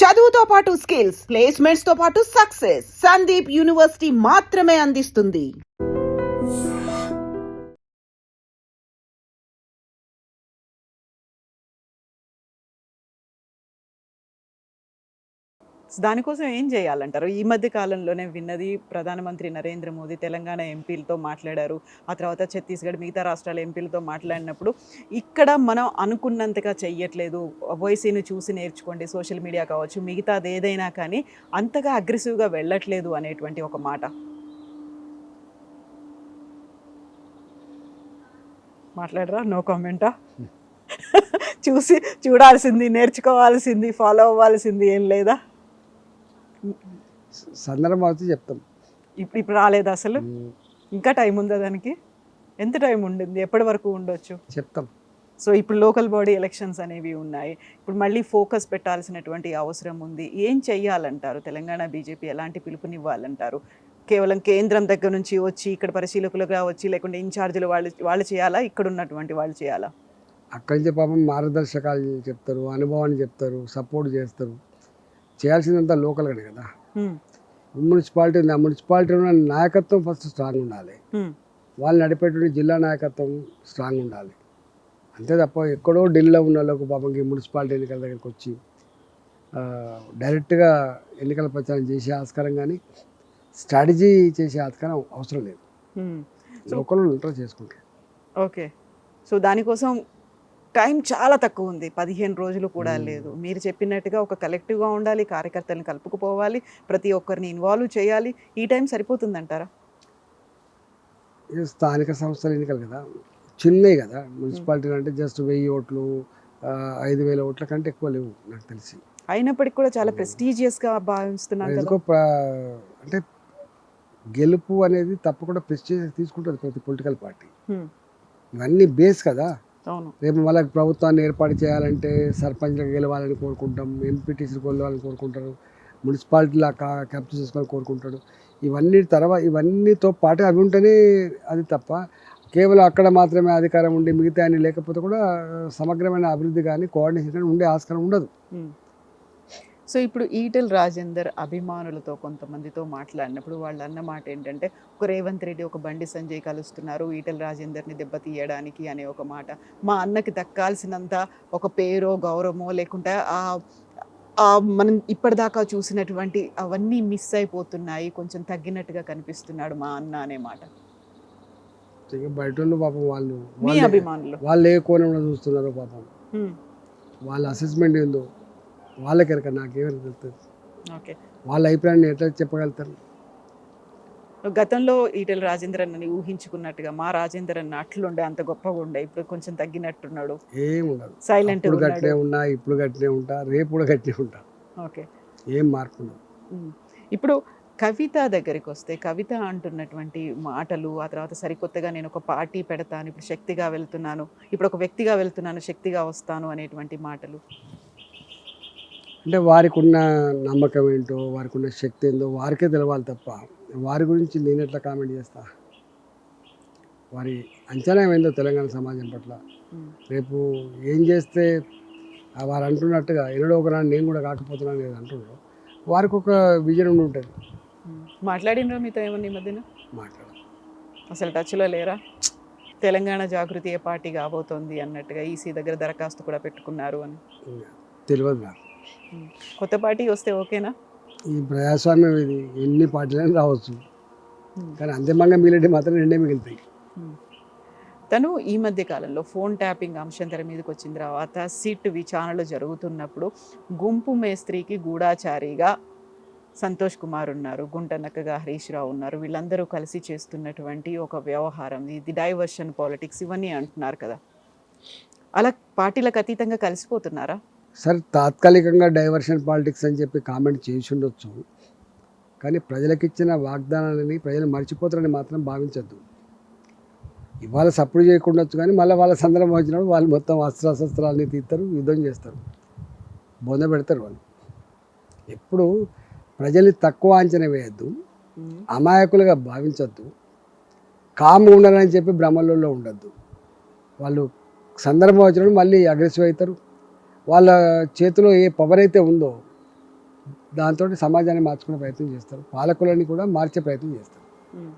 చదువుతో పాటు skills, placements తో పాటు సక్సెస్ సందీప్ యూనివర్సిటీ మాత్రమే అందిస్తుంది. దానికోసం ఏం చేయాలంటారు? ఈ మధ్య కాలంలోనే విన్నది ప్రధానమంత్రి నరేంద్ర మోదీ తెలంగాణ ఎంపీలతో మాట్లాడారు. ఆ తర్వాత ఛత్తీస్‌గఢ్ మిగతా రాష్ట్రాల ఎంపీలతో మాట్లాడినప్పుడు, ఇక్కడ మనం అనుకున్నంతగా చెయ్యట్లేదు. ఓవైసీని చూసి నేర్చుకోండి. సోషల్ మీడియా కావచ్చు, మిగతాదేదైనా కానీ అంతగా అగ్రెసివ్‌గా వెళ్ళట్లేదు అనేటువంటి ఒక మాట. మాట్లాడరా? నో కామెంటా? చూసి చూడాల్సింది, నేర్చుకోవాల్సింది, ఫాలో అవ్వాల్సింది ఏం లేదా? సందర్భం అయితే చెప్తాం. ఇప్పుడు రాలేదా అసలు? ఇంకా టైం ఉందా దానికి? ఎంత టైం ఉండింది? ఎప్పటి వరకు ఉండొచ్చు? చెప్తాం. సో ఇప్పుడు లోకల్ బాడీ ఎలక్షన్స్ అనేవి ఉన్నాయి. ఇప్పుడు మళ్ళీ ఫోకస్ పెట్టాల్సినటువంటి అవసరం ఉంది. ఏం చెయ్యాలంటారు? తెలంగాణ బీజేపీ ఎలాంటి పిలుపునివ్వాలంటారు? కేవలం కేంద్రం దగ్గర నుంచి వచ్చి ఇక్కడ పరిశీలకులుగా వచ్చి లేకుంటే ఇన్ఛార్జీలు వాళ్ళు చేయాలా? ఇక్కడ ఉన్నటువంటి వాళ్ళు చేయాలా? అక్కడి నుంచి పాపం మార్గదర్శకాలు చెప్తారు, అనుభవాన్ని చెప్తారు, సపోర్ట్ చేస్తారు. చేయాల్సిందంతా లోకల్గానే కదా. మున్సిపాలిటీ ఉంది, ఆ మున్సిపాలిటీలో ఉన్న నాయకత్వం ఫస్ట్ స్ట్రాంగ్ ఉండాలి. వాళ్ళు నడిపేటువంటి జిల్లా నాయకత్వం స్ట్రాంగ్ ఉండాలి. అంతే తప్ప ఎక్కడో ఢిల్లీలో ఉన్న వాళ్ళకు పాపంకి మున్సిపాలిటీ ఎన్నికల దగ్గరికి వచ్చి డైరెక్ట్గా ఎన్నికల ప్రచారం చేసే ఆస్కారం కానీ స్ట్రాటజీ చేసే ఆస్కారం అవసరం లేదు. లోకల్ ఉంటారు, చేసుకుంటారు. ఓకే. సో దానికోసం టైం చాలా తక్కువ ఉంది. 15 రోజులు కూడా లేదు. మీరు చెప్పినట్టుగా ఒక కలెక్టివ్గా ఉండాలి, కార్యకర్తలను కలుపుకుపోవాలి, ప్రతి ఒక్కరిని ఇన్వాల్వ్ చేయాలి. ఈ టైం సరిపోతుందంటారా? ఇది స్థానిక సంస్థల ఎన్నికలు కదా, చిన్నవి కదా. మున్సిపాలిటీ అంటే జస్ట్ 1000 ఓట్లు, 5000 ఓట్ల కంటే ఎక్కువ లేవు నాకు తెలిసి. అయినప్పటికీ కూడా చాలా ప్రెస్టీజియస్గా భావిస్తున్నాను కదా. ఎందుకో అంటే గెలుపు అనేది తప్పకుండా ప్రెస్టీజ్ తీసుకుంటుంది ప్రతి పొలిటికల్ పార్టీ. ఇవన్నీ బేస్ కదా. అవును. రేపు వాళ్ళకి ప్రభుత్వాన్ని ఏర్పాటు చేయాలంటే సర్పంచ్లకు గెలవాలని కోరుకుంటాం, ఎంపీటీసీలు గెలవాలని కోరుకుంటారు, మున్సిపాలిటీలో క్యాప్చర్ చేసుకోవాలని కోరుకుంటాడు. ఇవన్నీతో పాటు అవి ఉంటేనే అది తప్ప కేవలం అక్కడ మాత్రమే అధికారం ఉండి మిగతా అన్ని లేకపోతే కూడా సమగ్రమైన అభివృద్ధి కానీ కోఆర్డినేషన్ కానీ ఉండే ఆస్కారం ఉండదు. సో ఇప్పుడు ఈటెల రాజేందర్ అభిమానులతో కొంతమందితో మాట్లాడినప్పుడు వాళ్ళు అన్న మాట ఏంటంటే, ఒక రేవంత్ రెడ్డి ఒక బండి సంజయ్ కలుస్తున్నారు ఈటెల రాజేందర్ని దెబ్బతీయడానికి అనే ఒక మాట. మా అన్నకి దక్కాల్సినంత ఒక పేరో గౌరవమో లేకుంటే మనం ఇప్పటిదాకా చూసినటువంటి అవన్నీ మిస్ అయిపోతున్నాయి, కొంచెం తగ్గినట్టుగా కనిపిస్తున్నాడు మా అన్న అనే మాట. బయట వాళ్ళు పాపం మీ అభిమానులు వాళ్ళు ఏ కోణంలో చూస్తున్నారో పాపం, వాళ్ళ అసెస్మెంట్ ఏందో వాళ్ళకి ఎరక, నాకేమైనా తెలుస్తుంది. ఓకే. వాళ్ళ అభిప్రాయాన్ని ఎట్లా చెప్పగలుగుతారు? గతంలో ఈటెల రాజేందర్ అన్నని ఊహించుకున్నట్టుగా మా రాజేందర్ అన్న అట్లుండే అంత గొప్పగా ఉండే, ఇప్పుడు కొంచెం తగ్గినట్టున్నాడు. ఏముండదు, సైలెంట్. ఇప్పుడు గట్లే ఉన్నా, ఇప్పుడు గట్లే ఉంటా, రేపు కూడా గట్లే ఉంటా. ఓకే. ఏం మార్పు ఉండదు. ఇప్పుడు కవిత దగ్గరికి వస్తే, కవిత అంటున్నటువంటి మాటలు, ఆ తర్వాత సరికొత్తగా నేను ఒక పార్టీ పెడతాను, ఇప్పుడు శక్తిగా వెళ్తున్నాను, ఇప్పుడు ఒక వ్యక్తిగా వెళ్తున్నాను, శక్తిగా వస్తాను అనేటువంటి మాటలు, అంటే వారికి ఉన్న నమ్మకం ఏంటో, వారికి ఉన్న శక్తి ఏందో వారికే తెలవాలి తప్ప వారి గురించి నేను ఎట్లా కామెంట్ చేస్తా? వారి అంచనా ఏందో తెలంగాణ సమాజం పట్ల, రేపు ఏం చేస్తే వారు అంటున్నట్టుగా ఎన్నడో ఒకనాడు నేను కూడా కాకపోతున్నాను అనేది అంటున్నారు. వారికి ఒక విజన్ ఉండి ఉంటుంది. మాట్లాడినరా మీతో ఏమన్నా ఈ మధ్యన? మాట్లాడాలి. అసలు టచ్లో లేరా? తెలంగాణ జాగృతి ఏ పార్టీ కాబోతోంది అన్నట్టుగా ఈసీ దగ్గర దరఖాస్తు కూడా పెట్టుకున్నారు అని తెలియదు నాకు. కొత్త పార్టీ వస్తే ఓకేనా? ఈ ప్రజాస్వామ్యం ఇది, ఎన్ని పార్టీలైనా రావచ్చు, కానీ అంతిమంగా మిగిలినవి మాత్రం రెండే మిగులుతాయి. తను ఈ మధ్య కాలంలో ఫోన్ ట్యాపింగ్ అంశం తెర మీదకి వచ్చిన తర్వాత సిట్ విచారణలు జరుగుతున్నప్పుడు గుంపు మేస్త్రికి గూఢాచారిగా సంతోష్ కుమార్ ఉన్నారు, గుంటనక్కగా హరీష్ రావు ఉన్నారు, వీళ్ళందరూ కలిసి చేస్తున్నటువంటి ఒక వ్యవహారం, ఇది డైవర్షన్ పాలిటిక్స్ ఇవన్నీ అంటున్నారు కదా. అలా పార్టీలకు అతీతంగా కలిసిపోతున్నారా? సరే, తాత్కాలికంగా డైవర్షన్ పాలిటిక్స్ అని చెప్పి కామెంట్ చేసి ఉండొచ్చు, కానీ ప్రజలకు ఇచ్చిన వాగ్దానాలని ప్రజలు మర్చిపోతారని మాత్రం భావించద్దు. ఇవాళ సపోర్ట్ చేయకుండా వచ్చు, కానీ మళ్ళీ వాళ్ళ సందర్భం వచ్చినప్పుడు వాళ్ళు మొత్తం అస్త్రాన్ని తీస్తారు, యుద్ధం చేస్తారు, బొంద పెడతారు. వాళ్ళు ఎప్పుడు ప్రజల్ని తక్కువ అంచనా వేయద్దు, అమాయకులుగా భావించద్దు, కామ్గా ఉండాలని చెప్పి భ్రమలలో ఉండద్దు. వాళ్ళు సందర్భం వచ్చినప్పుడు మళ్ళీ అగ్రెసివ్ అవుతారు. వాళ్ళ చేతిలో ఏ పవర్ అయితే ఉందో దాంతో సమాజాన్ని మార్చుకునే ప్రయత్నం చేస్తారు, పాలకులని కూడా మార్చే ప్రయత్నం చేస్తారు. ఉమ్.